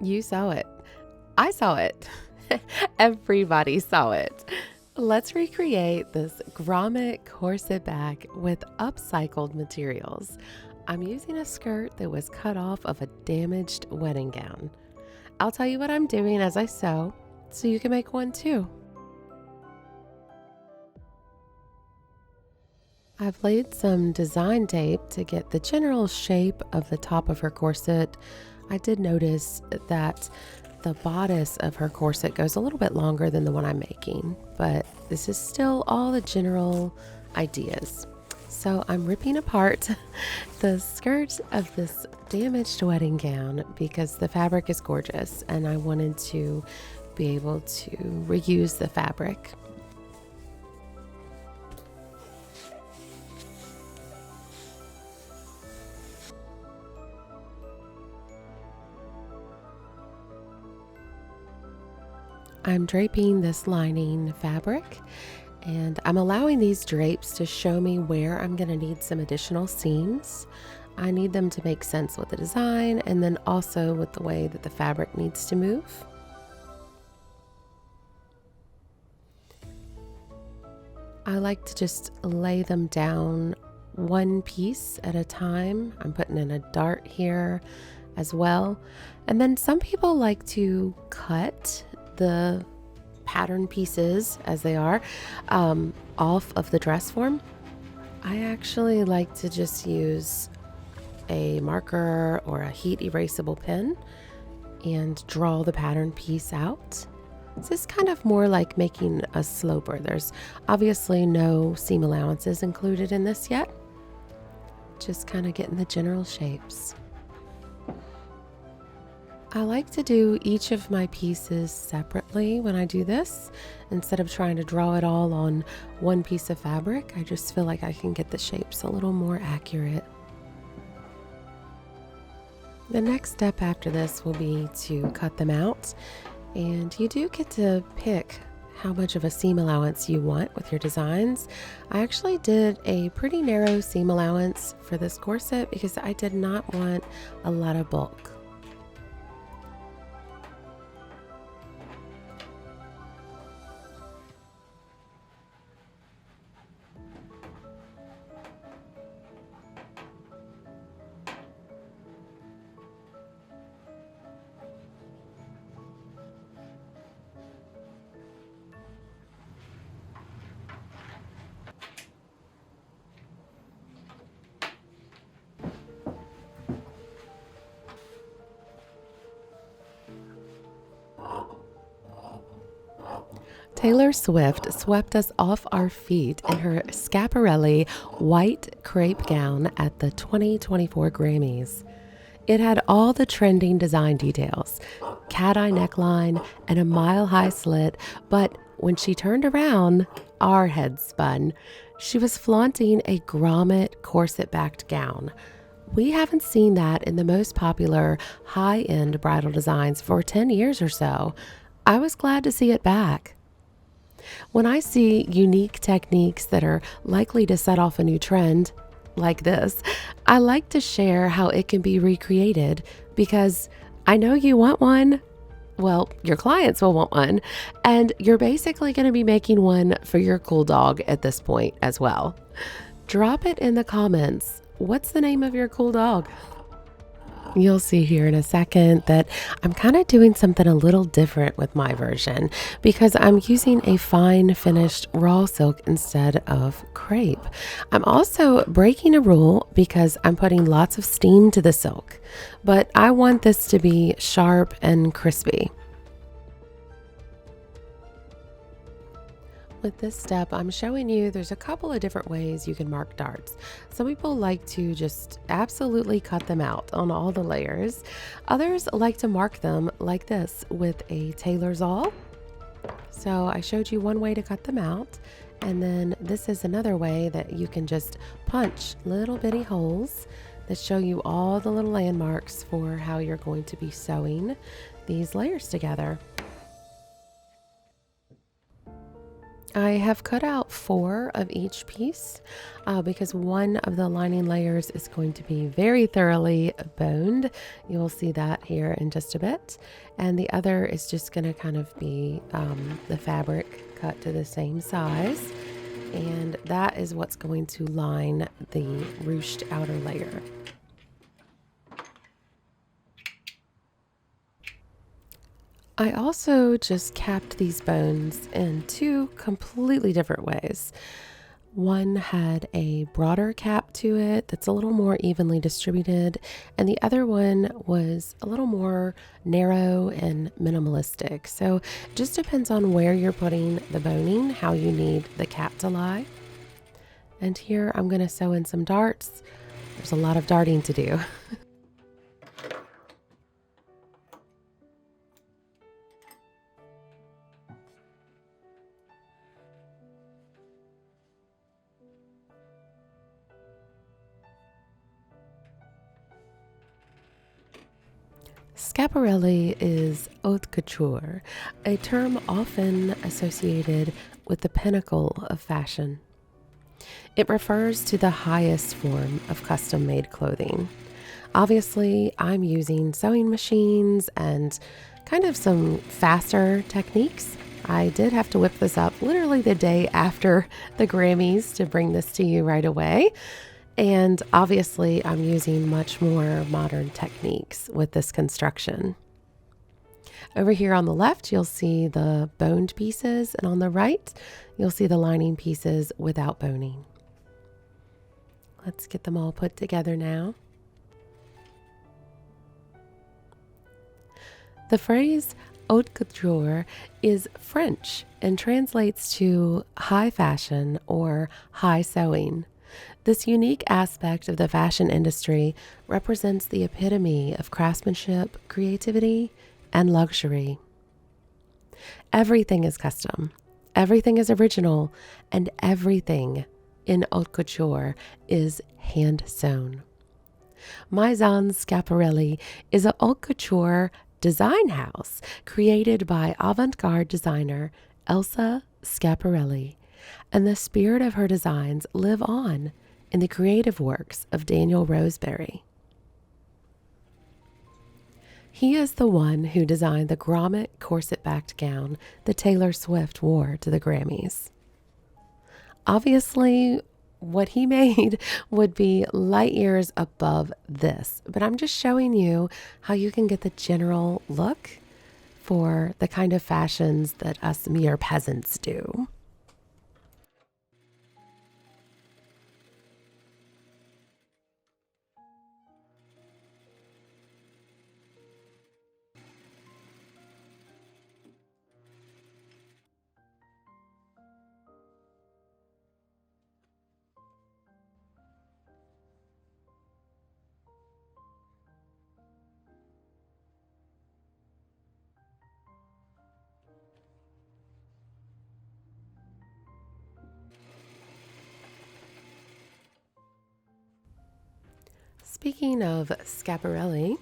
You saw it. I saw it. Everybody saw it. Let's recreate this grommet corset bag with upcycled materials. I'm using a skirt that was cut off of a damaged wedding gown. I'll tell you what I'm doing as I sew, so you can make one too. I've laid some design tape to get the general shape of the top of her corset. I did notice that the bodice of her corset goes a little bit longer than the one I'm making, but this is still all the general ideas. So I'm ripping apart the skirt of this damaged wedding gown because the fabric is gorgeous and I wanted to be able to reuse the fabric. I'm draping this lining fabric and I'm allowing these drapes to show me where I'm going to need some additional seams. I need them to make sense with the design and then also with the way that the fabric needs to move. I like to just lay them down one piece at a time. I'm putting in a dart here as well. And then some people like to cut the pattern pieces as they are off of the dress form. I actually like to just use a marker or a heat erasable pen and draw the pattern piece out. This is kind of more like making a sloper. There's obviously no seam allowances included in this yet. Just kind of getting the general shapes. I like to do each of my pieces separately when I do this. Instead of trying to draw it all on one piece of fabric, I just feel like I can get the shapes a little more accurate. The next step after this will be to cut them out. And you do get to pick how much of a seam allowance you want with your designs. I actually did a pretty narrow seam allowance for this corset because I did not want a lot of bulk. Taylor Swift swept us off our feet in her Schiaparelli white crepe gown at the 2024 Grammys. It had all the trending design details, cat-eye neckline and a mile-high slit, but when she turned around, our heads spun. She was flaunting a grommet corset-backed gown. We haven't seen that in the most popular high-end bridal designs for 10 years or so. I was glad to see it back. When I see unique techniques that are likely to set off a new trend, like this, I like to share how it can be recreated because I know you want one. Well, your clients will want one, and you're basically going to be making one for your cool dog at this point as well. Drop it in the comments. What's the name of your cool dog? You'll see here in a second that I'm kind of doing something a little different with my version because I'm using a fine finished raw silk instead of crepe. I'm also breaking a rule because I'm putting lots of steam to the silk, but I want this to be sharp and crispy. With this step, I'm showing you there's a couple of different ways you can mark darts. Some people like to just absolutely cut them out on all the layers. Others like to mark them like this with a tailor's awl. So I showed you one way to cut them out. And then this is another way that you can just punch little bitty holes that show you all the little landmarks for how you're going to be sewing these layers together. I have cut out 4 of each piece because one of the lining layers is going to be very thoroughly boned. You'll see that here in just a bit. And the other is just going to kind of be the fabric cut to the same size. And that is what's going to line the ruched outer layer. I also just capped these bones in 2 completely different ways. One had a broader cap to it that's a little more evenly distributed, and the other one was a little more narrow and minimalistic. So it just depends on where you're putting the boning, how you need the cap to lie. And here I'm going to sew in some darts. There's a lot of darting to do. Schiaparelli is haute couture, a term often associated with the pinnacle of fashion. It refers to the highest form of custom-made clothing. Obviously, I'm using sewing machines and kind of some faster techniques. I did have to whip this up literally the day after the Grammys to bring this to you right away. And obviously, I'm using much more modern techniques with this construction. Over here on the left, you'll see the boned pieces, and on the right, you'll see the lining pieces without boning. Let's get them all put together now. The phrase haute couture is French and translates to high fashion or high sewing. This unique aspect of the fashion industry represents the epitome of craftsmanship, creativity, and luxury. Everything is custom, everything is original, and everything in haute couture is hand sewn. Maison Schiaparelli is a haute couture design house created by avant-garde designer Elsa Schiaparelli, and the spirit of her designs live on in the creative works of Daniel Roseberry. He is the one who designed the grommet corset-backed gown that Taylor Swift wore to the Grammys. Obviously, what he made would be light years above this, but I'm just showing you how you can get the general look for the kind of fashions that us mere peasants do. Speaking of Schiaparelli,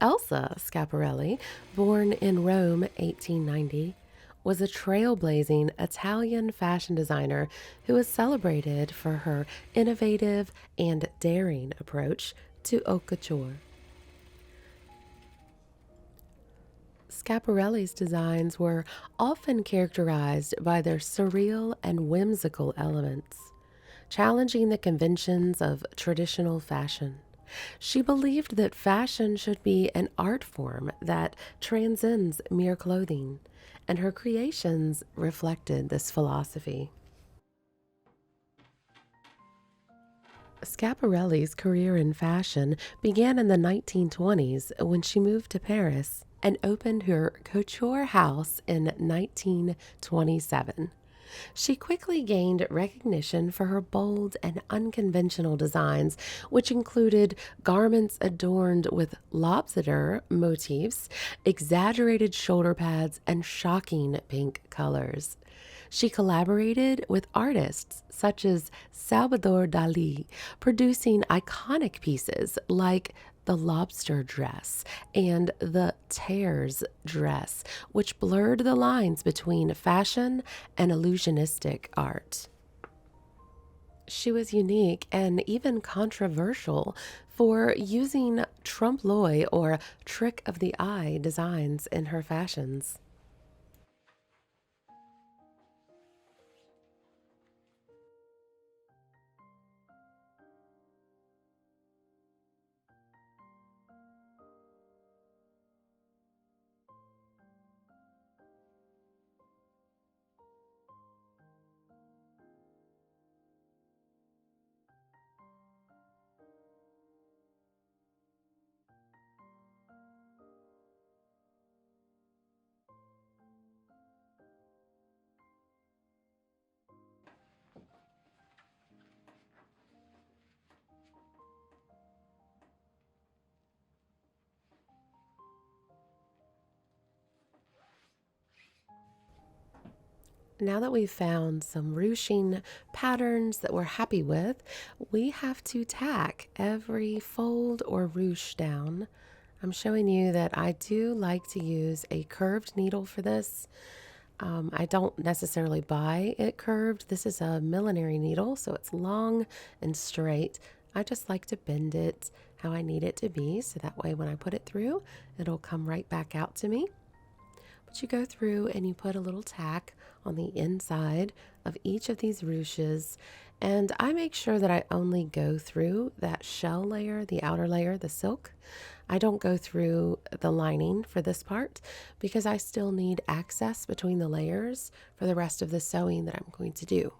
Elsa Schiaparelli, born in Rome 1890, was a trailblazing Italian fashion designer who is celebrated for her innovative and daring approach to haute couture. Schiaparelli's designs were often characterized by their surreal and whimsical elements, challenging the conventions of traditional fashion. She believed that fashion should be an art form that transcends mere clothing, and her creations reflected this philosophy. Schiaparelli's career in fashion began in the 1920s when she moved to Paris and opened her couture house in 1927. She quickly gained recognition for her bold and unconventional designs, which included garments adorned with lobster motifs, exaggerated shoulder pads, and shocking pink colors. She collaborated with artists such as Salvador Dali, producing iconic pieces like the lobster dress and the tears dress, which blurred the lines between fashion and illusionistic art. She was unique and even controversial for using trompe l'oeil or trick of the eye designs in her fashions. Now that we've found some ruching patterns that we're happy with, we have to tack every fold or ruche down. I'm showing you that I do like to use a curved needle for this. I don't necessarily buy it curved. This is a millinery needle, so it's long and straight. I just like to bend it how I need it to be, so that way when I put it through, it'll come right back out to me. But you go through and you put a little tack on the inside of each of these ruches. And I make sure that I only go through that shell layer, the outer layer, the silk. I don't go through the lining for this part because I still need access between the layers for the rest of the sewing that I'm going to do.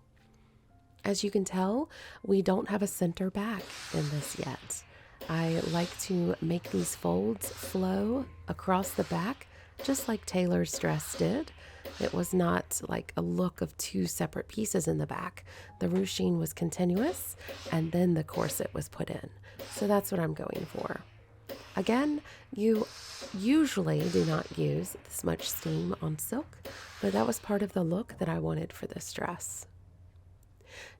As you can tell, we don't have a center back in this yet. I like to make these folds flow across the back just like Taylor's dress did. It was not like a look of two separate pieces in the back. The ruching was continuous and then the corset was put in. So that's what I'm going for. Again, you usually do not use this much steam on silk, but that was part of the look that I wanted for this dress.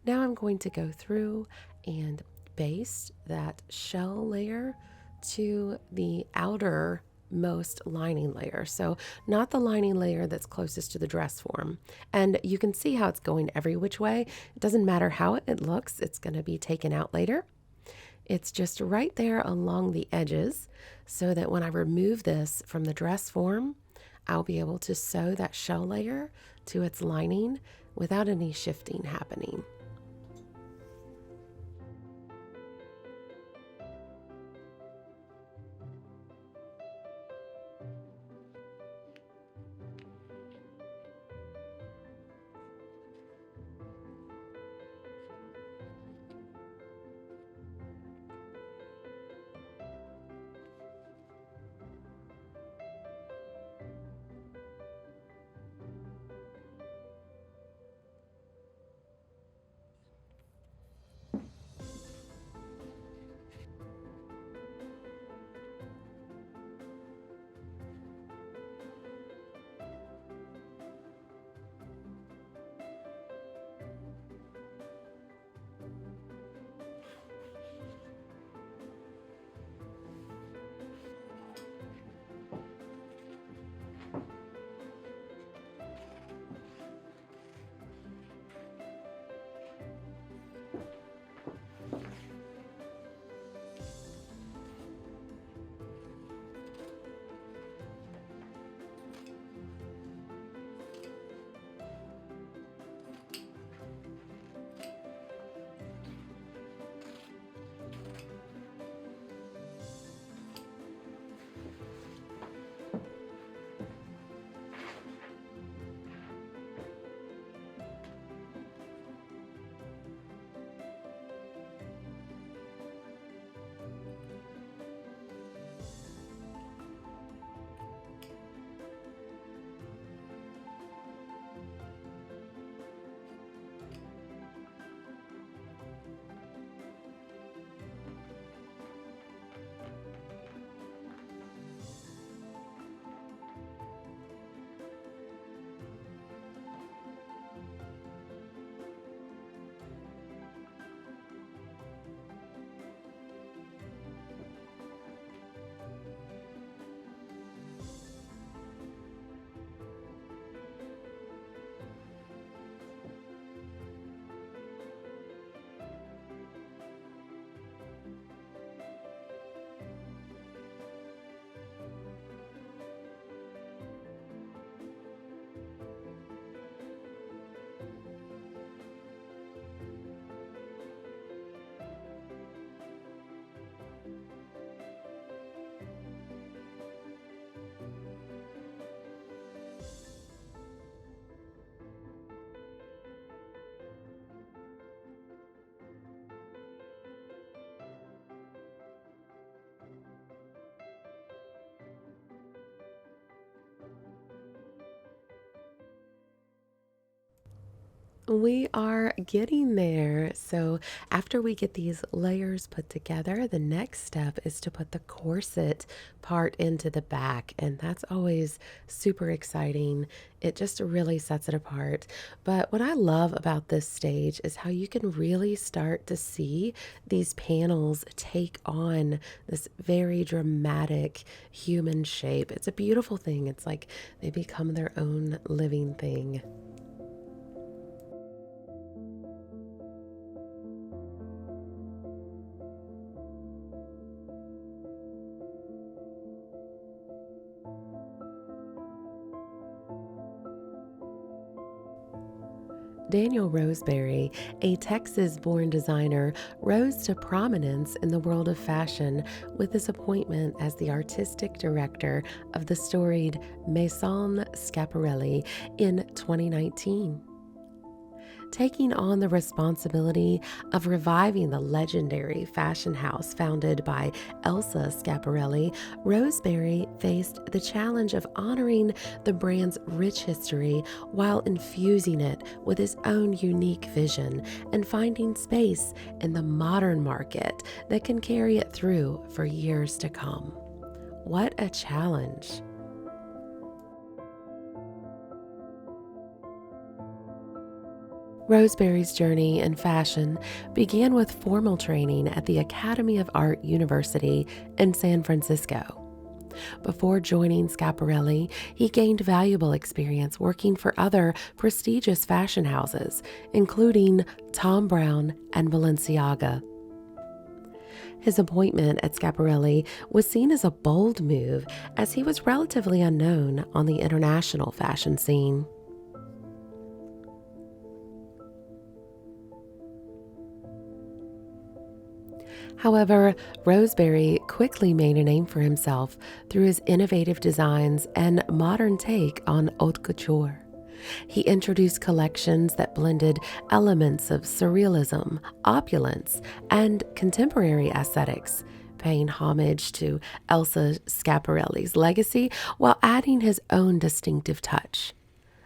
Now I'm going to go through and baste that shell layer to the outermost lining layer. So not the lining layer that's closest to the dress form. And you can see how it's going every which way. It doesn't matter how it looks. It's going to be taken out later. It's just right there along the edges so that when I remove this from the dress form, I'll be able to sew that shell layer to its lining without any shifting happening. We are getting there. So, after we get these layers put together, the next step is to put the corset part into the back. And that's always super exciting. It just really sets it apart. But what I love about this stage is how you can really start to see these panels take on this very dramatic human shape. It's a beautiful thing. It's like they become their own living thing. Daniel Roseberry, a Texas born designer, rose to prominence in the world of fashion with his appointment as the artistic director of the storied Maison Schiaparelli in 2019. Taking on the responsibility of reviving the legendary fashion house founded by Elsa Schiaparelli, Roseberry faced the challenge of honoring the brand's rich history while infusing it with his own unique vision and finding space in the modern market that can carry it through for years to come. What a challenge! Roseberry's journey in fashion began with formal training at the Academy of Art University in San Francisco. Before joining Schiaparelli, he gained valuable experience working for other prestigious fashion houses, including Thom Browne and Balenciaga. His appointment at Schiaparelli was seen as a bold move as he was relatively unknown on the international fashion scene. However, Roseberry quickly made a name for himself through his innovative designs and modern take on haute couture. He introduced collections that blended elements of surrealism, opulence, and contemporary aesthetics, paying homage to Elsa Schiaparelli's legacy while adding his own distinctive touch.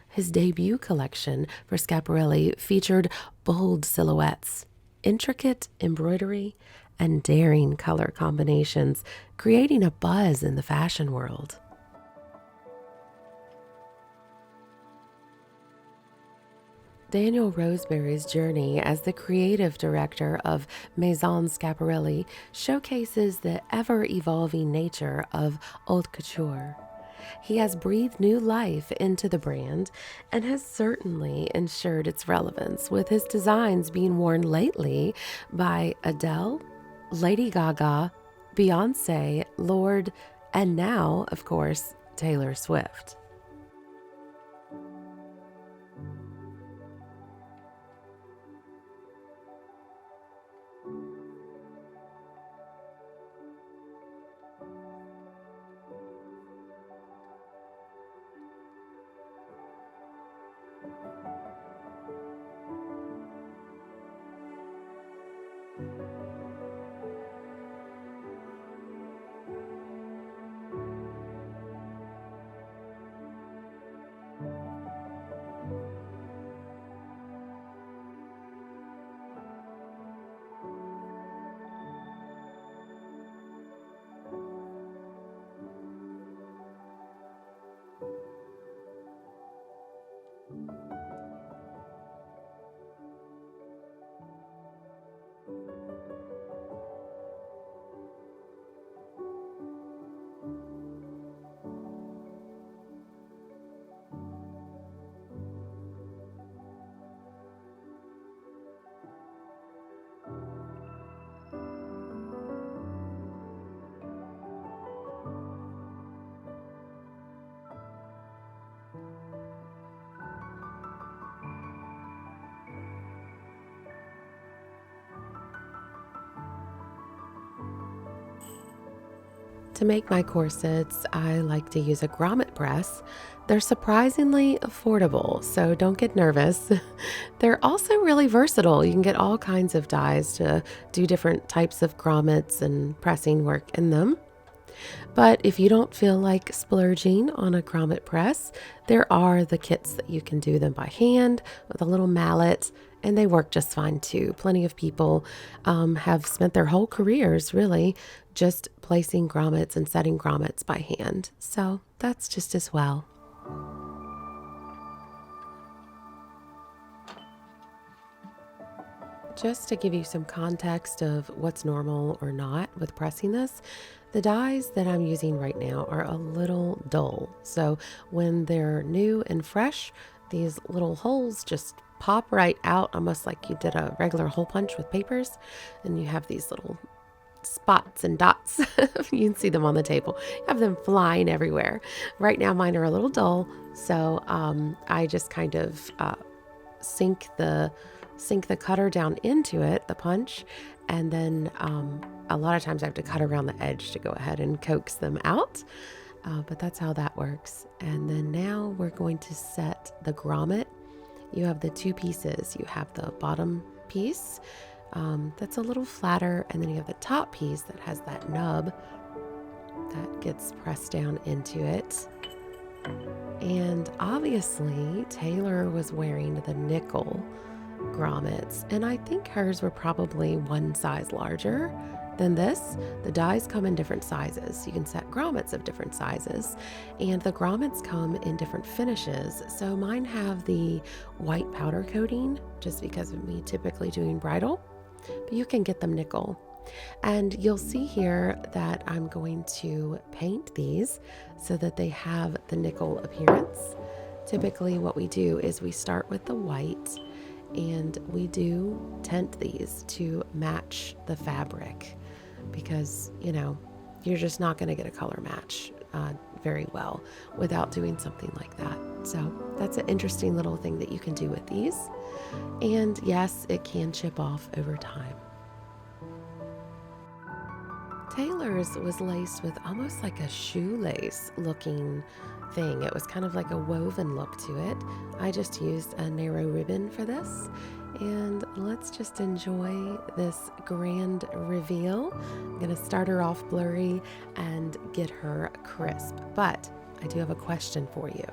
His debut collection for Schiaparelli featured bold silhouettes, intricate embroidery, and daring color combinations, creating a buzz in the fashion world. Daniel Roseberry's journey as the creative director of Maison Schiaparelli showcases the ever-evolving nature of haute couture. He has breathed new life into the brand and has certainly ensured its relevance, with his designs being worn lately by Adele, Lady Gaga, Beyonce, Lorde, and now, of course, Taylor Swift. To make my corsets, I like to use a grommet press. They're surprisingly affordable, so don't get nervous. They're also really versatile. You can get all kinds of dyes to do different types of grommets and pressing work in them. But if you don't feel like splurging on a grommet press, there are the kits that you can do them by hand with a little mallet, and they work just fine too. Plenty of people have spent their whole careers really just placing grommets and setting grommets by hand. So that's just as well. Just to give you some context of what's normal or not with pressing this, the dies that I'm using right now are a little dull. So when they're new and fresh, these little holes just pop right out, almost like you did a regular hole punch with papers, and you have these little spots and dots. You can see them on the table. You have them flying everywhere. Right now mine are a little dull, so I just kind of sink the cutter down into it, the punch, and then a lot of times I have to cut around the edge to go ahead and coax them out, but that's how that works. And then now we're going to set the grommet. You have the two pieces. You have the bottom piece that's a little flatter, and then you have the top piece that has that nub that gets pressed down into it. And obviously Taylor was wearing the nickel grommets, and I think hers were probably one size larger than this. The dies come in different sizes. You can set grommets of different sizes, and the grommets come in different finishes. So mine have the white powder coating just because of me typically doing bridal, but you can get them nickel. And you'll see here that I'm going to paint these so that they have the nickel appearance. Typically what we do is we start with the white, and we do tint these to match the fabric, because you know you're just not going to get a color match very well without doing something like that. So that's an interesting little thing that you can do with these. And yes, it can chip off over time. Taylor's was laced with almost like a shoelace looking thing. It was kind of like a woven look to it. I just used a narrow ribbon for this, and let's just enjoy this grand reveal. I'm gonna start her off blurry and get her crisp, but I do have a question for you.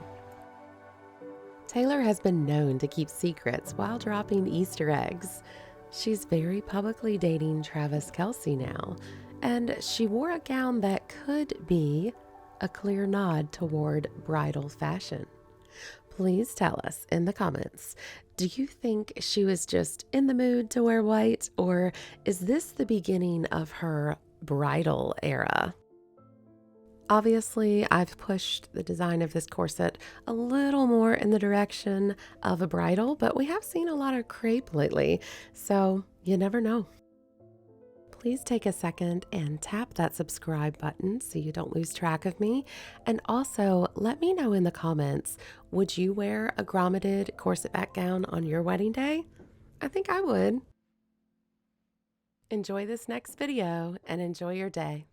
Taylor has been known to keep secrets while dropping Easter eggs. She's very publicly dating Travis Kelce now, and she wore a gown that could be a clear nod toward bridal fashion. Please tell us in the comments, do you think she was just in the mood to wear white, or is this the beginning of her bridal era? Obviously, I've pushed the design of this corset a little more in the direction of a bridal, but we have seen a lot of crepe lately, so you never know. Please take a second and tap that subscribe button so you don't lose track of me. And also let me know in the comments, would you wear a grommeted corset back gown on your wedding day? I think I would. Enjoy this next video and enjoy your day.